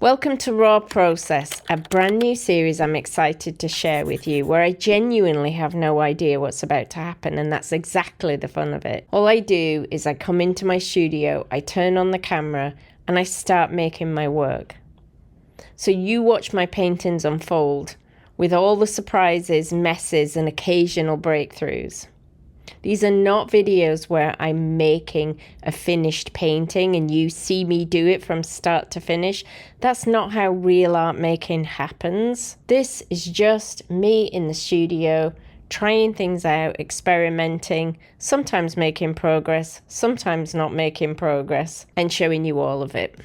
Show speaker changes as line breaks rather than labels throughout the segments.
Welcome to Raw Process, a brand new series I'm excited to share with you, where I genuinely have no idea what's about to happen, and that's exactly the fun of it. All I do is I come into my studio, I turn on the camera, and I start making my work. So you watch my paintings unfold, with all the surprises, messes, and occasional breakthroughs. These are not videos where I'm making a finished painting and you see me do it from start to finish. That's not how real art making happens. This is just me in the studio, trying things out, experimenting, sometimes making progress, sometimes not making progress, and showing you all of it.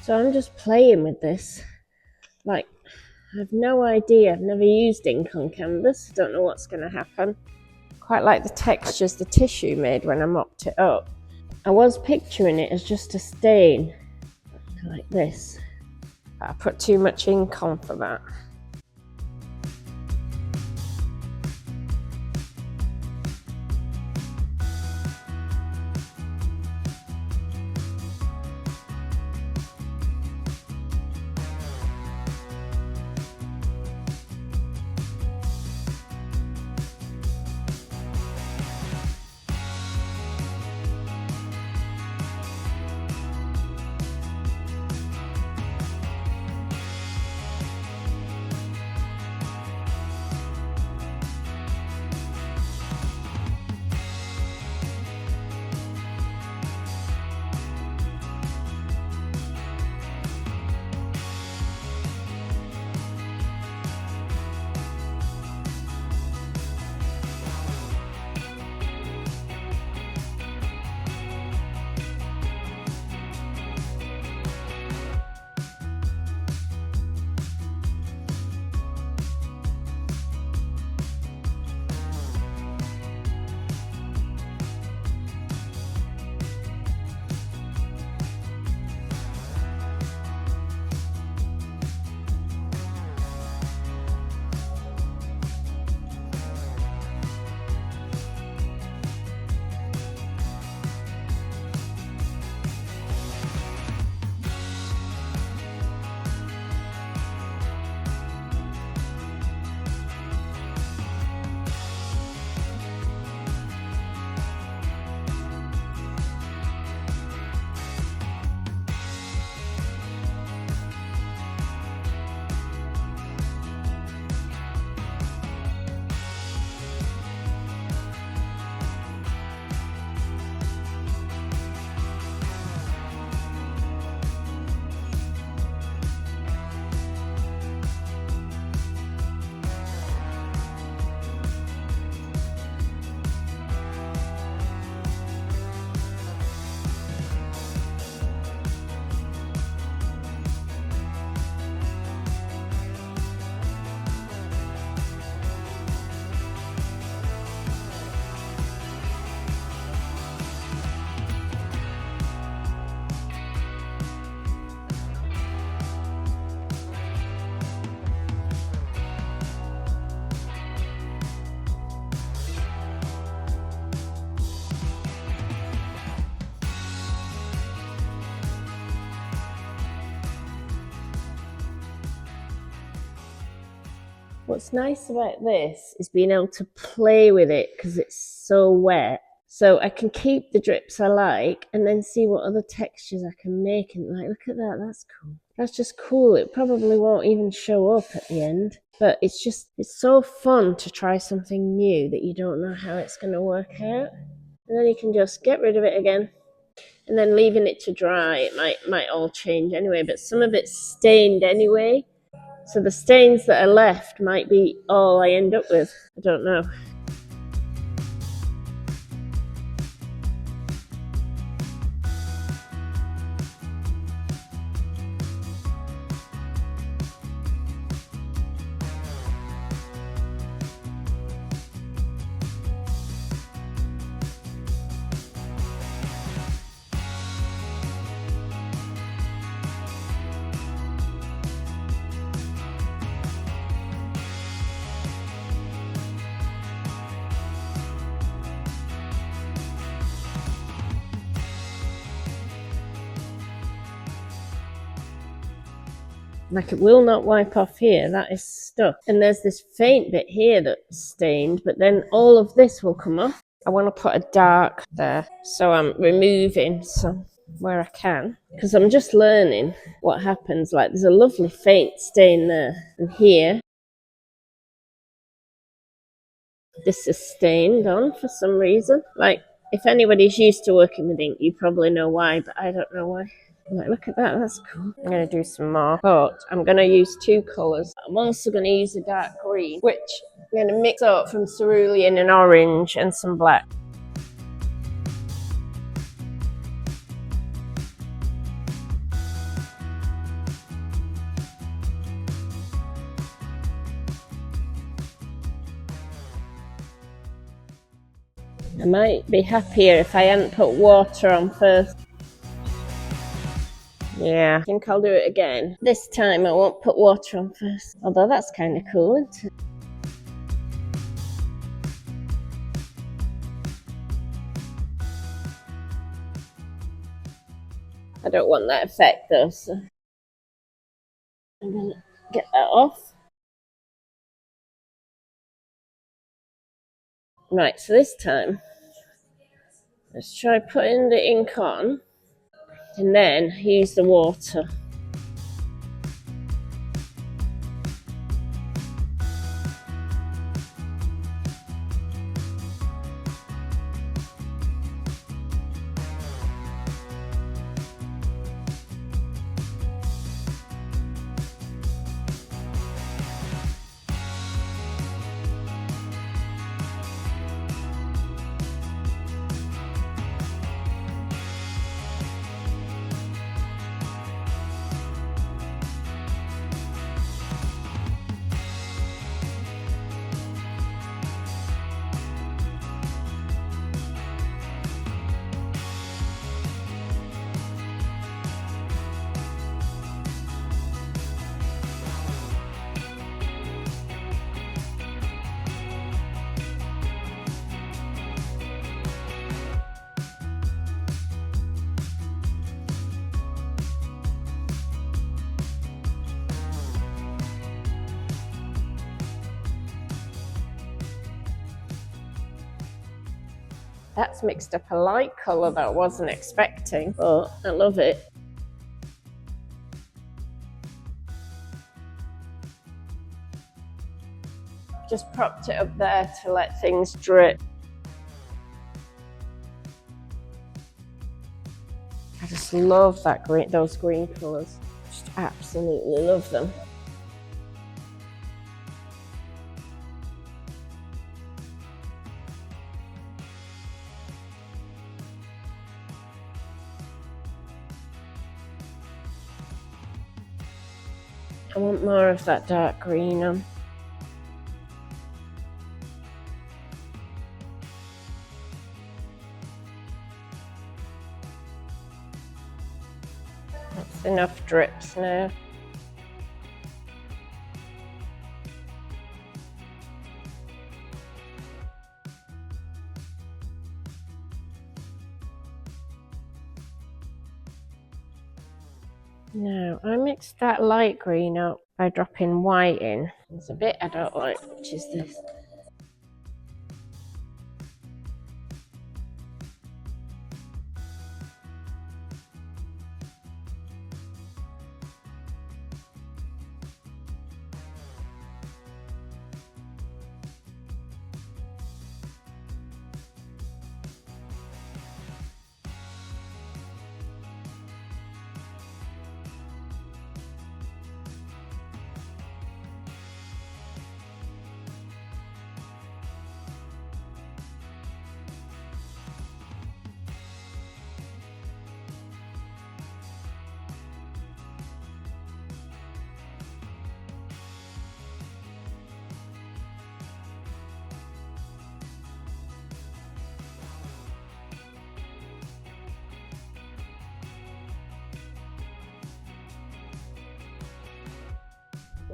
So I'm just playing with this. Like, I have no idea. I've never used ink on canvas. Don't know what's going to happen. Quite like the textures the tissue made when I mopped it up. I was picturing it as just a stain, like this. I put too much ink on for that. What's nice about this is being able to play with it because it's so wet. So I can keep the drips I like and then see what other textures I can make. And like, look at that, that's cool. That's just cool. It probably won't even show up at the end. But it's so fun to try something new that you don't know how it's going to work out. And then you can just get rid of it again. And then leaving it to dry, it might all change anyway. But some of it's stained anyway. So the stains that are left might be all I end up with. I don't know. Like, it will not wipe off here. That is stuck. And there's this faint bit here that's stained, but then all of this will come off. I want to put a dark there, so I'm removing some where I can, because I'm just learning what happens. Like, there's a lovely faint stain there, and here this is stained on for some reason. Like, if anybody's used to working with ink, you probably know why, but I don't know why. Like, look at that, that's cool. I'm going to do some more, but I'm going to use two colours. I'm also going to use a dark green, which I'm going to mix up from cerulean and orange and some black. I might be happier if I hadn't put water on first. Yeah, I think I'll do it again. This time I won't put water on first. Although that's kind of cool, isn't it? I don't want that effect though, so I'm going to get that off. Right, so this time, let's try putting the ink on and then use the water. That's mixed up a light colour that I wasn't expecting, but I love it. Just propped it up there to let things drip. I just love that green, those green colours. Just absolutely love them. I want more of that dark green on. That's enough drips now. Now, I mixed that light green up by dropping white in. There's a bit I don't like, which is this.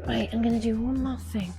Right, I'm going to do one more thing.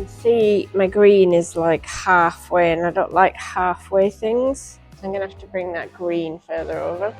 See, my green is like halfway, and I don't like halfway things. I'm gonna have to bring that green further over.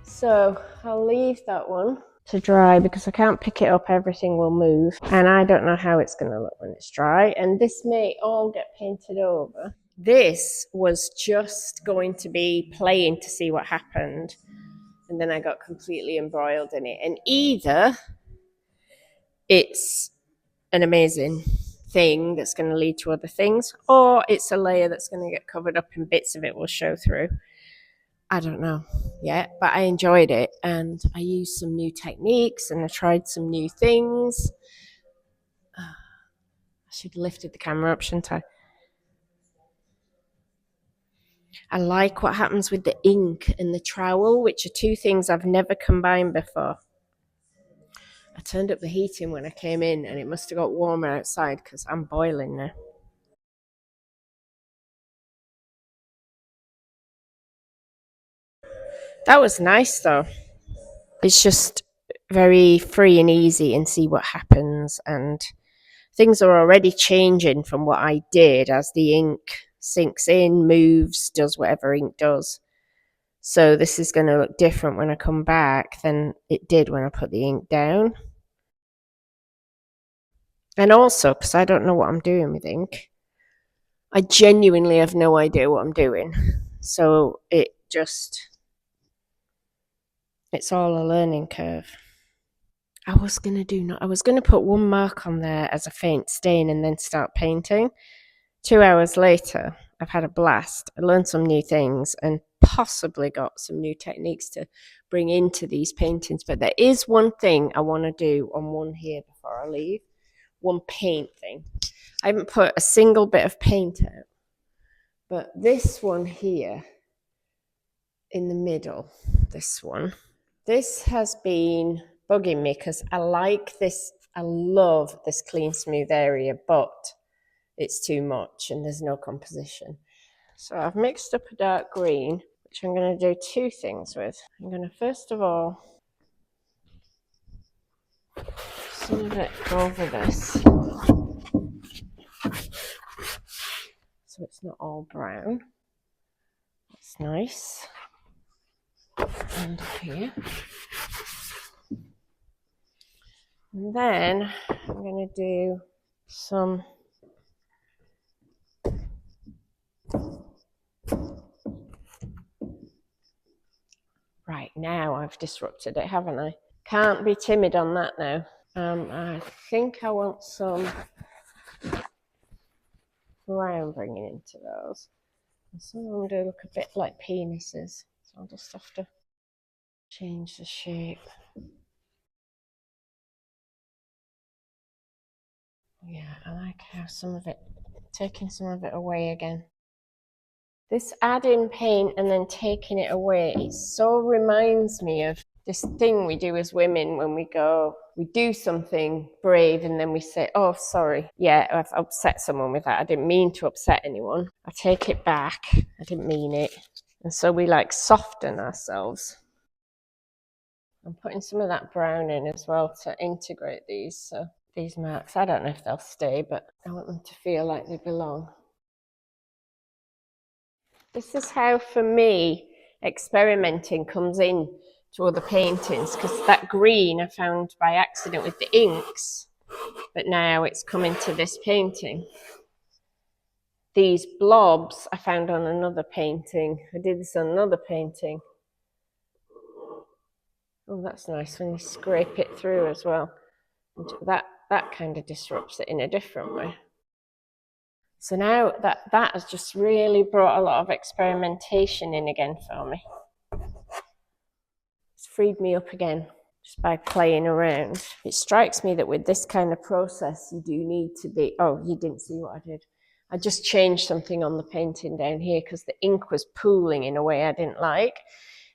So I'll leave that one to dry because I can't pick it up, everything will move, and I don't know how it's going to look when it's dry, and this may all get painted over. This was just going to be playing to see what happened, and then I got completely embroiled in it, and either it's an amazing thing that's going to lead to other things, or it's a layer that's going to get covered up and bits of it will show through. I don't know yet, but I enjoyed it, and I used some new techniques and I tried some new things. I should have lifted the camera up, shouldn't I? I like what happens with the ink and the trowel, which are two things I've never combined before. I turned up the heating when I came in, and it must have got warmer outside because I'm boiling now. That was nice though. It's just very free and easy, and see what happens, and things are already changing from what I did as the ink sinks in, moves, does whatever ink does. So this is going to look different when I come back than it did when I put the ink down. And also, because I don't know what I'm doing with ink, I genuinely have no idea what I'm doing. So it's all a learning curve. I was going to put one mark on there as a faint stain and then start painting. 2 hours later, I've had a blast. I learned some new things and possibly got some new techniques to bring into these paintings. But there is one thing I want to do on one here before I leave. One paint thing. I haven't put a single bit of paint out. But this one here in the middle, this one, this has been bugging me because I like this. I love this clean, smooth area, but it's too much and there's no composition. So I've mixed up a dark green, which I'm going to do two things with. I'm going to first of all, some of it go over this, so it's not all brown. That's nice. And up here. And then I'm going to do some right now. I've disrupted it, haven't I? Can't be timid on that now. I think I want some brown bringing into those. And some of them do look a bit like penises, so I'll just have to change the shape. Yeah, I like how some of it, taking some of it away again. This adding paint and then taking it away, it so reminds me of this thing we do as women when we do something brave and then we say, oh, sorry, yeah, I've upset someone with that. I didn't mean to upset anyone. I take it back. I didn't mean it. And so we like soften ourselves. I'm putting some of that brown in as well to integrate these marks. I don't know if they'll stay, but I want them to feel like they belong. This is how, for me, experimenting comes in to other paintings, because that green I found by accident with the inks But now it's coming to this painting. These blobs I found on another painting. I did this on another painting. Oh, that's nice when you scrape it through as well. That kind of disrupts it in a different way. So now that has just really brought a lot of experimentation in again for me. It's freed me up again just by playing around. It strikes me that with this kind of process, you do need to be, oh, you didn't see what I did. I just changed something on the painting down here because the ink was pooling in a way I didn't like.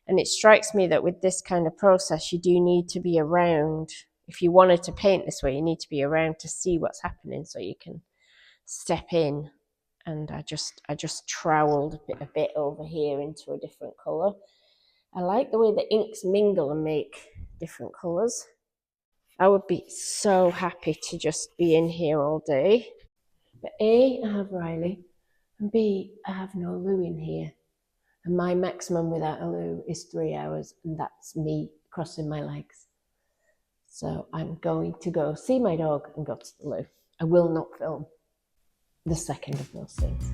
And it strikes me that with this kind of process, you do need to be around. If you wanted to paint this way, you need to be around to see what's happening so you can step in. And I just troweled a bit over here into a different colour. I like the way the inks mingle and make different colours. I would be so happy to just be in here all day. But A, I have Riley, and B, I have no Lou in here. And my maximum without a Lou is 3 hours, and that's me crossing my legs. So I'm going to go see my dog and go to the loo. I will not film the second of those things.